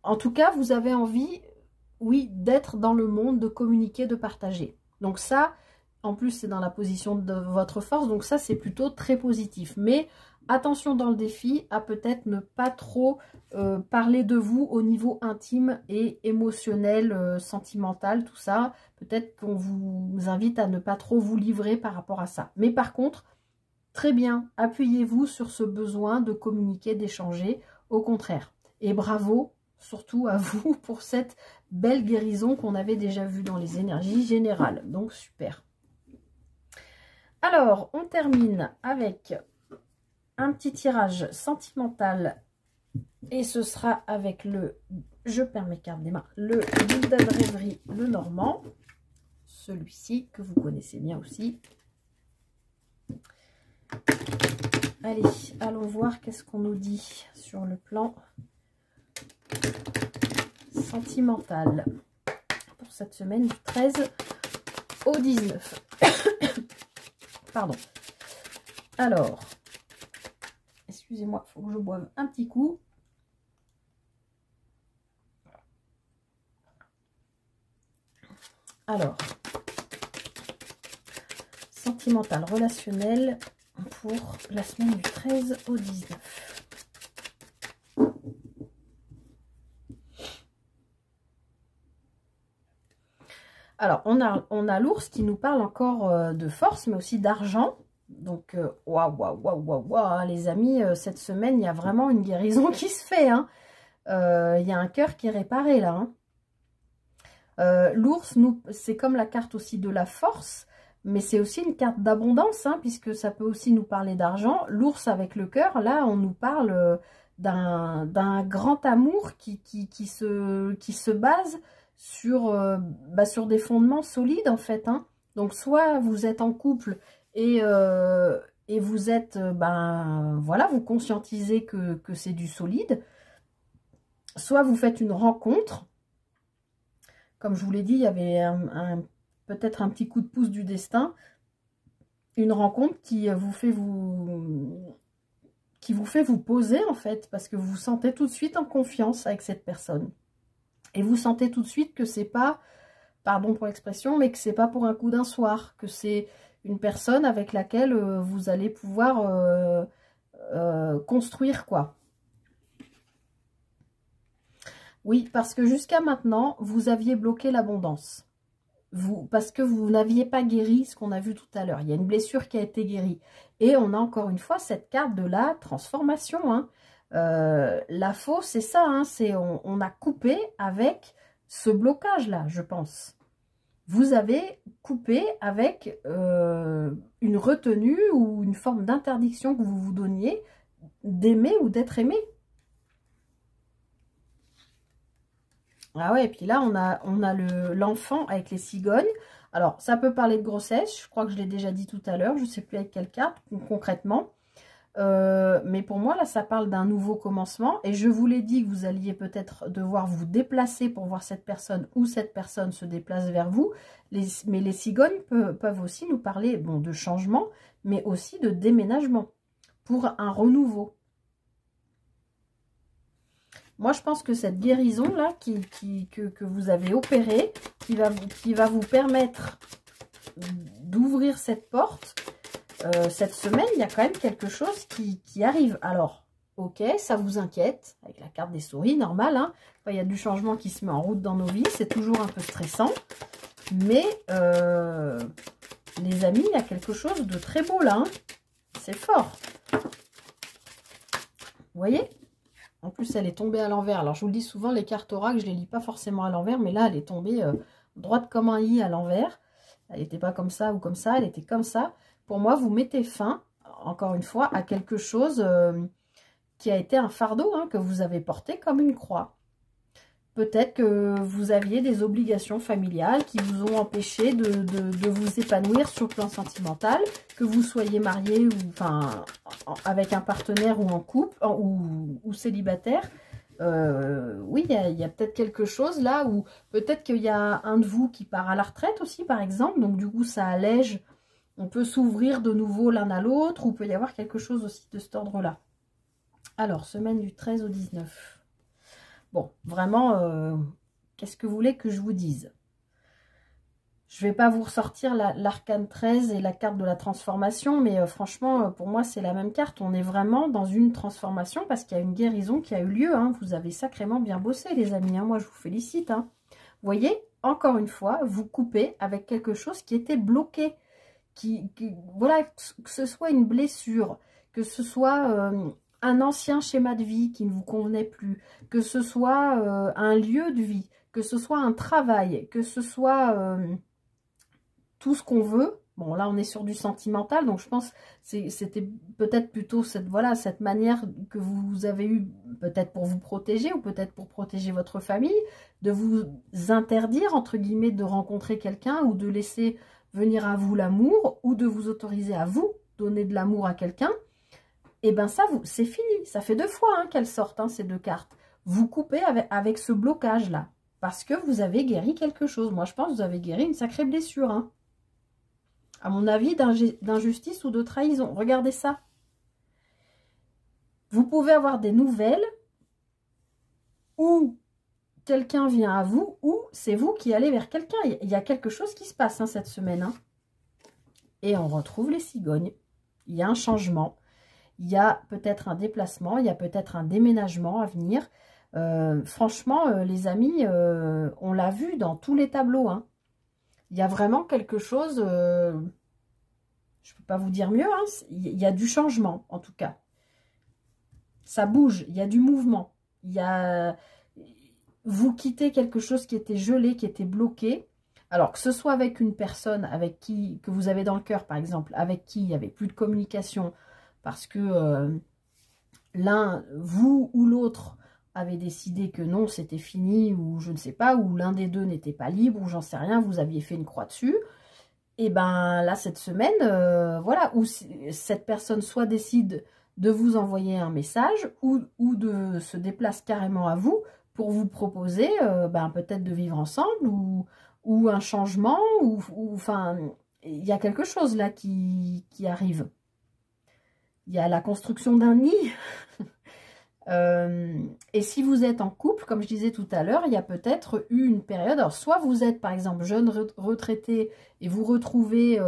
En tout cas, vous avez envie, oui, d'être dans le monde, de communiquer, de partager. Donc ça, en plus, c'est dans la position de votre force, donc ça, c'est plutôt très positif. Mais attention dans le défi à peut-être ne pas trop parler de vous au niveau intime et émotionnel, sentimental, tout ça. Peut-être qu'on vous invite à ne pas trop vous livrer par rapport à ça. Mais par contre, très bien, appuyez-vous sur ce besoin de communiquer, d'échanger, au contraire. Et bravo, surtout à vous pour cette belle guérison qu'on avait déjà vue dans les énergies générales. Donc, super. Alors, on termine avec un petit tirage sentimental. Et ce sera avec le, je perds mes cartes des mains, le Gilded Rêverie, le Normand. Celui-ci que vous connaissez bien aussi. Allez, allons voir qu'est-ce qu'on nous dit sur le plan sentimental pour cette semaine du 13 au 19. Pardon. Alors, excusez-moi, il faut que je boive un petit coup. Alors, sentimental, relationnel pour la semaine du 13 au 19. Alors, on a l'ours qui nous parle encore de force, mais aussi d'argent. Donc, waouh, waouh, waouh, waouh, waouh, les amis, cette semaine, il y a vraiment une guérison qui se fait. Hein. Il y a un cœur qui est réparé là. Hein. L'ours, c'est comme la carte aussi de la force, mais c'est aussi une carte d'abondance, hein, puisque ça peut aussi nous parler d'argent. L'ours avec le cœur, là, on nous parle d'un grand amour qui se base sur des fondements solides, en fait. Hein. Donc, soit vous êtes en couple et vous êtes, voilà, vous conscientisez que c'est du solide, soit vous faites une rencontre. Comme je vous l'ai dit, il y avait peut-être un petit coup de pouce du destin. Une rencontre qui vous fait vous poser, en fait, parce que vous vous sentez tout de suite en confiance avec cette personne. Et vous sentez tout de suite que c'est pas, pardon pour l'expression, mais que c'est pas pour un coup d'un soir, que c'est une personne avec laquelle vous allez pouvoir construire, quoi. Oui, parce que jusqu'à maintenant, vous aviez bloqué l'abondance. Parce que vous n'aviez pas guéri ce qu'on a vu tout à l'heure. Il y a une blessure qui a été guérie. Et on a encore une fois cette carte de la transformation. Hein. La fausse, c'est ça. Hein, on a coupé avec ce blocage-là, je pense. Vous avez coupé avec une retenue ou une forme d'interdiction que vous vous donniez d'aimer ou d'être aimé. Ah ouais, et puis là, on a l'enfant avec les cigognes. Alors, ça peut parler de grossesse. Je crois que je l'ai déjà dit tout à l'heure. Je ne sais plus avec quelle carte, concrètement. Mais pour moi, là, ça parle d'un nouveau commencement. Et je vous l'ai dit que vous alliez peut-être devoir vous déplacer pour voir cette personne ou cette personne se déplace vers vous. Mais les cigognes peuvent aussi nous parler de changement, mais aussi de déménagement pour un renouveau. Moi, je pense que cette guérison-là que vous avez opérée, qui va vous permettre d'ouvrir cette porte, cette semaine, il y a quand même quelque chose qui arrive. Alors, ok, ça vous inquiète, avec la carte des souris, normal. Hein. Enfin, il y a du changement qui se met en route dans nos vies, c'est toujours un peu stressant. Mais, les amis, il y a quelque chose de très beau là. Hein. C'est fort. Vous voyez ? En plus, elle est tombée à l'envers. Alors, je vous le dis souvent, les cartes oracle, je ne les lis pas forcément à l'envers. Mais là, elle est tombée droite comme un i à l'envers. Elle n'était pas comme ça ou comme ça. Elle était comme ça. Pour moi, vous mettez fin, encore une fois, à quelque chose qui a été un fardeau, hein, que vous avez porté comme une croix. Peut-être que vous aviez des obligations familiales qui vous ont empêché de vous épanouir sur le plan sentimental, que vous soyez marié ou avec un partenaire ou en couple ou célibataire. Oui, il y a peut-être quelque chose là où peut-être qu'il y a un de vous qui part à la retraite aussi, par exemple. Donc du coup, ça allège. On peut s'ouvrir de nouveau l'un à l'autre ou peut y avoir quelque chose aussi de cet ordre-là. Alors, semaine du 13 au 19. Bon, vraiment, qu'est-ce que vous voulez que je vous dise? Je ne vais pas vous ressortir l'arcane 13 et la carte de la transformation, mais franchement, pour moi, c'est la même carte. On est vraiment dans une transformation parce qu'il y a une guérison qui a eu lieu. Hein. Vous avez sacrément bien bossé, les amis. Hein. Moi, je vous félicite. Hein. Vous voyez, encore une fois, vous coupez avec quelque chose qui était bloqué. Voilà, que ce soit une blessure, que ce soit un ancien schéma de vie qui ne vous convenait plus, que ce soit un lieu de vie, que ce soit un travail, que ce soit tout ce qu'on veut. Bon, là, on est sur du sentimental, donc je pense que c'était peut-être plutôt cette, voilà, cette manière que vous avez eue, peut-être pour vous protéger ou peut-être pour protéger votre famille, de vous interdire, entre guillemets, de rencontrer quelqu'un ou de laisser venir à vous l'amour ou de vous autoriser à vous donner de l'amour à quelqu'un. Et bien ça, c'est fini. Ça fait 2 fois hein, qu'elles sortent, hein, ces 2 cartes. Vous coupez avec ce blocage-là parce que vous avez guéri quelque chose. Moi, je pense que vous avez guéri une sacrée blessure, hein. À mon avis, d'injustice ou de trahison. Regardez ça. Vous pouvez avoir des nouvelles où quelqu'un vient à vous ou c'est vous qui allez vers quelqu'un. Il y a quelque chose qui se passe hein, cette semaine. Hein. Et on retrouve les cigognes. Il y a un changement. Il y a peut-être un déplacement. Il y a peut-être un déménagement à venir. Franchement, les amis, on l'a vu dans tous les tableaux. Hein. Il y a vraiment quelque chose, je ne peux pas vous dire mieux, hein, il y a du changement en tout cas. Ça bouge, il y a du mouvement. Vous quittez quelque chose qui était gelé, qui était bloqué. Alors que ce soit avec une personne que vous avez dans le cœur par exemple, avec qui il n'y avait plus de communication, parce que l'un, vous ou l'autre, avait décidé que non, c'était fini, ou je ne sais pas, ou l'un des deux n'était pas libre, ou j'en sais rien, vous aviez fait une croix dessus, et ben là, cette semaine, voilà, où cette personne soit décide de vous envoyer un message, ou de se déplace carrément à vous, pour vous proposer ben, peut-être de vivre ensemble, ou un changement, ou enfin, il y a quelque chose là qui arrive. Il y a la construction d'un nid. Et si vous êtes en couple, comme je disais tout à l'heure, il y a peut-être eu une période, alors soit vous êtes par exemple jeune retraité et vous retrouvez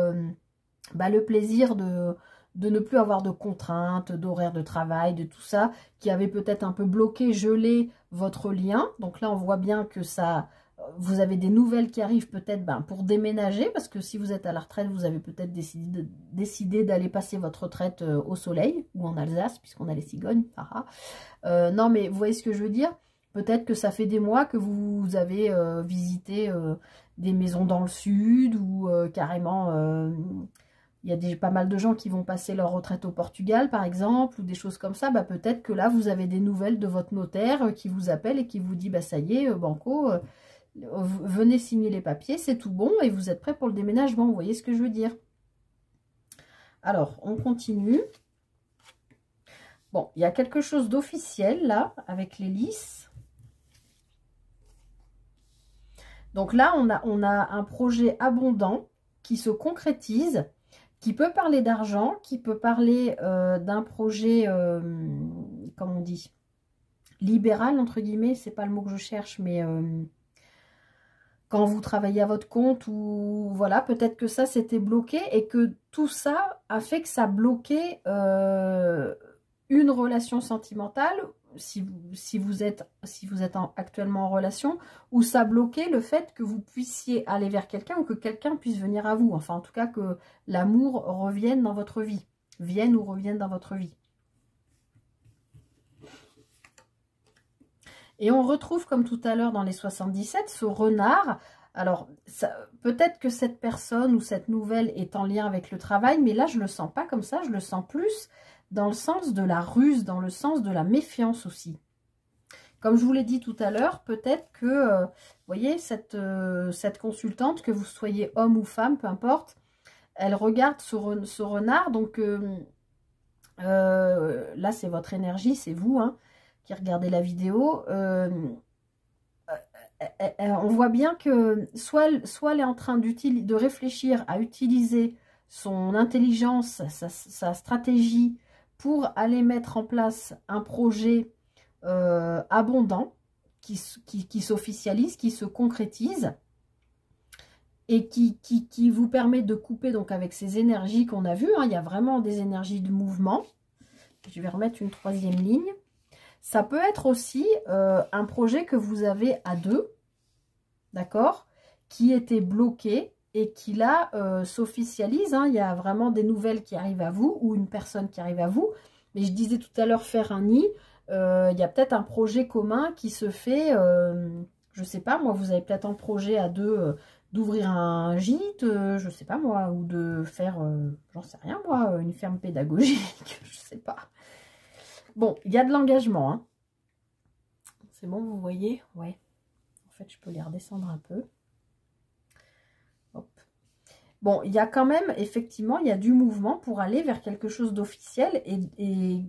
bah, le plaisir de ne plus avoir de contraintes, d'horaires de travail, de tout ça, qui avait peut-être un peu bloqué, gelé votre lien. Donc là on voit bien que ça, vous avez des nouvelles qui arrivent peut-être ben, pour déménager, parce que si vous êtes à la retraite, vous avez peut-être décidé d'aller passer votre retraite au soleil, ou en Alsace, puisqu'on a les cigognes. Non, mais vous voyez ce que je veux dire? Peut-être que ça fait des mois que vous avez visité des maisons dans le sud, ou carrément, il y a pas mal de gens qui vont passer leur retraite au Portugal, par exemple, ou des choses comme ça. Bah, peut-être que là, vous avez des nouvelles de votre notaire qui vous appelle et qui vous dit, bah ça y est, Banco... venez signer les papiers, c'est tout bon et vous êtes prêt pour le déménagement. Vous voyez ce que je veux dire? Alors, on continue. Bon, il y a quelque chose d'officiel là, avec les lys. Donc là, on a un projet abondant qui se concrétise, qui peut parler d'argent, qui peut parler d'un projet, comment on dit, libéral, entre guillemets, c'est pas le mot que je cherche, mais... quand vous travaillez à votre compte, ou voilà, peut-être que ça c'était bloqué et que tout ça a fait que ça bloquait une relation sentimentale, si vous êtes actuellement en relation, ou ça bloquait le fait que vous puissiez aller vers quelqu'un ou que quelqu'un puisse venir à vous. Enfin, en tout cas, que l'amour revienne dans votre vie, vienne ou revienne dans votre vie. Et on retrouve, comme tout à l'heure dans les 77, ce renard. Alors, peut-être que cette personne ou cette nouvelle est en lien avec le travail, mais là, je ne le sens pas comme ça. Je le sens plus dans le sens de la ruse, dans le sens de la méfiance aussi. Comme je vous l'ai dit tout à l'heure, peut-être que, vous voyez, cette consultante, que vous soyez homme ou femme, peu importe, elle regarde ce renard. Donc, là, c'est votre énergie, c'est vous, hein, qui regardez la vidéo, on voit bien que soit elle est en train de réfléchir à utiliser son intelligence, sa stratégie pour aller mettre en place un projet abondant qui s'officialise, qui se concrétise et qui vous permet de couper donc avec ces énergies qu'on a vues. Hein, il y a vraiment des énergies de mouvement. Je vais remettre une 3e ligne. Ça peut être aussi un projet que vous avez à deux, d'accord, qui était bloqué et qui là s'officialise. Hein, il y a vraiment des nouvelles qui arrivent à vous ou une personne qui arrive à vous. Mais je disais tout à l'heure faire un nid. Il y a peut-être un projet commun qui se fait, je sais pas, moi, vous avez peut-être un projet à deux d'ouvrir un gîte, je sais pas moi, ou de faire, j'en sais rien moi, une ferme pédagogique, je sais pas. Bon, il y a de l'engagement, hein. C'est bon, vous voyez? Ouais. En fait, je peux les redescendre un peu. Hop. Bon, il y a quand même, effectivement, il y a du mouvement pour aller vers quelque chose d'officiel et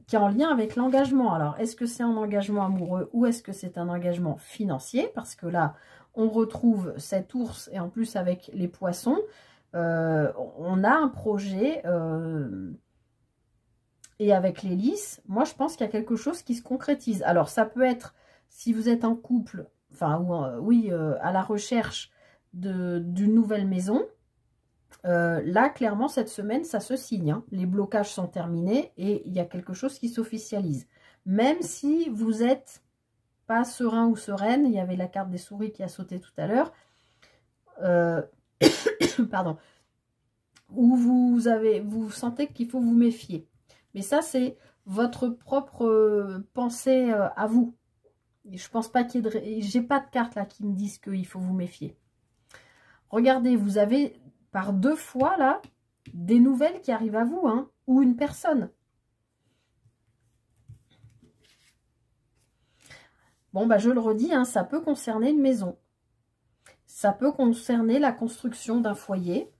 qui est en lien avec l'engagement. Alors, est-ce que c'est un engagement amoureux ou est-ce que c'est un engagement financier? Parce que là, on retrouve cet ours et en plus avec les poissons, on a un projet et avec l'hélice, moi, je pense qu'il y a quelque chose qui se concrétise. Alors, ça peut être, si vous êtes en couple, enfin, oui, à la recherche d'une nouvelle maison. Là, clairement, cette semaine, ça se signe. Hein. Les blocages sont terminés et il y a quelque chose qui s'officialise. Même si vous n'êtes pas serein ou sereine, il y avait la carte des souris qui a sauté tout à l'heure, pardon, où vous sentez qu'il faut vous méfier. Mais ça, c'est votre propre pensée à vous. Je pense pas qu'il y ait j'ai pas de cartes là qui me disent qu'il faut vous méfier. Regardez, vous avez par 2 fois là des nouvelles qui arrivent à vous, hein, ou une personne. Bon, bah je le redis, hein, ça peut concerner une maison. Ça peut concerner la construction d'un foyer.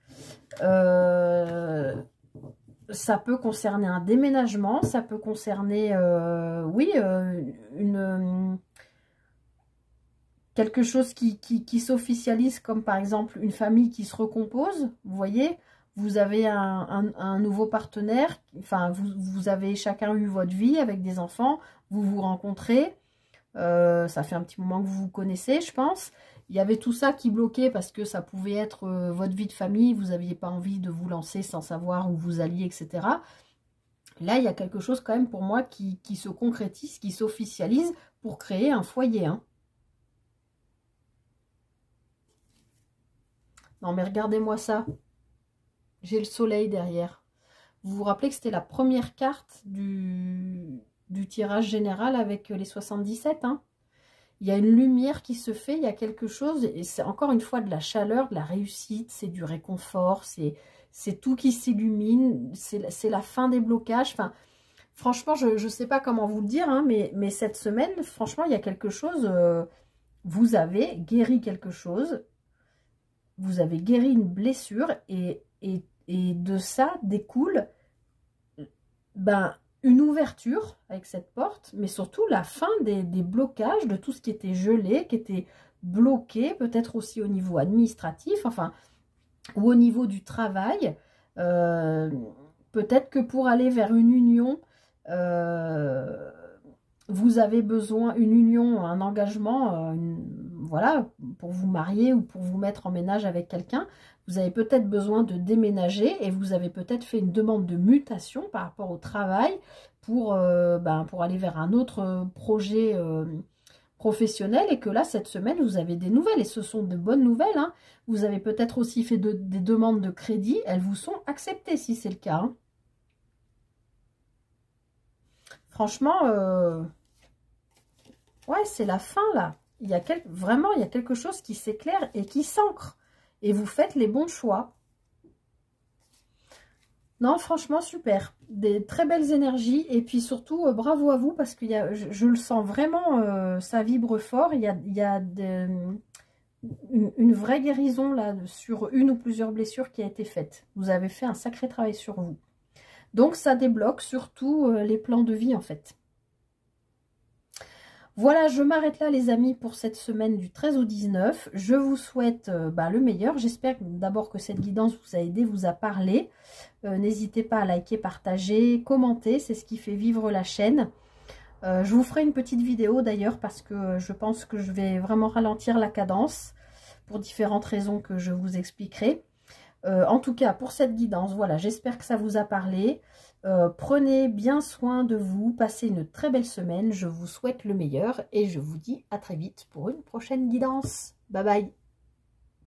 Ça peut concerner un déménagement. Ça peut concerner, oui, quelque chose qui s'officialise, comme par exemple une famille qui se recompose. Vous voyez, vous avez un nouveau partenaire. Enfin, vous avez chacun eu votre vie avec des enfants. Vous vous rencontrez. Ça fait un petit moment que vous vous connaissez, je pense. Il y avait tout ça qui bloquait parce que ça pouvait être votre vie de famille. Vous n'aviez pas envie de vous lancer sans savoir où vous alliez, etc. Là, il y a quelque chose quand même pour moi qui se concrétise, qui s'officialise pour créer un foyer. Hein. Non, mais regardez-moi ça. J'ai le soleil derrière. Vous vous rappelez que c'était la première carte du tirage général avec les 77, hein. Il y a une lumière qui se fait, il y a quelque chose, et c'est encore une fois de la chaleur, de la réussite, c'est du réconfort, c'est tout qui s'illumine, c'est la fin des blocages. Enfin, franchement, je ne sais pas comment vous le dire, hein, mais cette semaine, franchement, il y a quelque chose, vous avez guéri quelque chose, vous avez guéri une blessure, et de ça découle une ouverture avec cette porte, mais surtout la fin des blocages de tout ce qui était gelé, qui était bloqué, peut-être aussi au niveau administratif, enfin, ou au niveau du travail. Peut-être que pour aller vers une union, vous avez besoin, une union, un engagement, voilà, pour vous marier ou pour vous mettre en ménage avec quelqu'un. Vous avez peut-être besoin de déménager et vous avez peut-être fait une demande de mutation par rapport au travail pour aller vers un autre projet professionnel, et que là, cette semaine, vous avez des nouvelles et ce sont de bonnes nouvelles. Hein. Vous avez peut-être aussi fait des demandes de crédit, elles vous sont acceptées si c'est le cas. Hein. Franchement, ouais, c'est la fin là. Vraiment, il y a quelque chose qui s'éclaire et qui s'ancre. Et vous faites les bons choix. Non, franchement, super. Des très belles énergies. Et puis surtout, bravo à vous parce que je le sens vraiment, ça vibre fort. Il y a une vraie guérison là sur une ou plusieurs blessures qui a été faite. Vous avez fait un sacré travail sur vous. Donc, ça débloque surtout les plans de vie en fait. Voilà, je m'arrête là les amis pour cette semaine du 13 au 19. Je vous souhaite le meilleur. J'espère d'abord que cette guidance vous a aidé, vous a parlé. N'hésitez pas à liker, partager, commenter. C'est ce qui fait vivre la chaîne. Je vous ferai une petite vidéo d'ailleurs parce que je pense que je vais vraiment ralentir la cadence pour différentes raisons que je vous expliquerai. En tout cas, pour cette guidance, voilà, j'espère que ça vous a parlé. Prenez bien soin de vous, passez une très belle semaine, je vous souhaite le meilleur et je vous dis à très vite pour une prochaine guidance. Bye bye.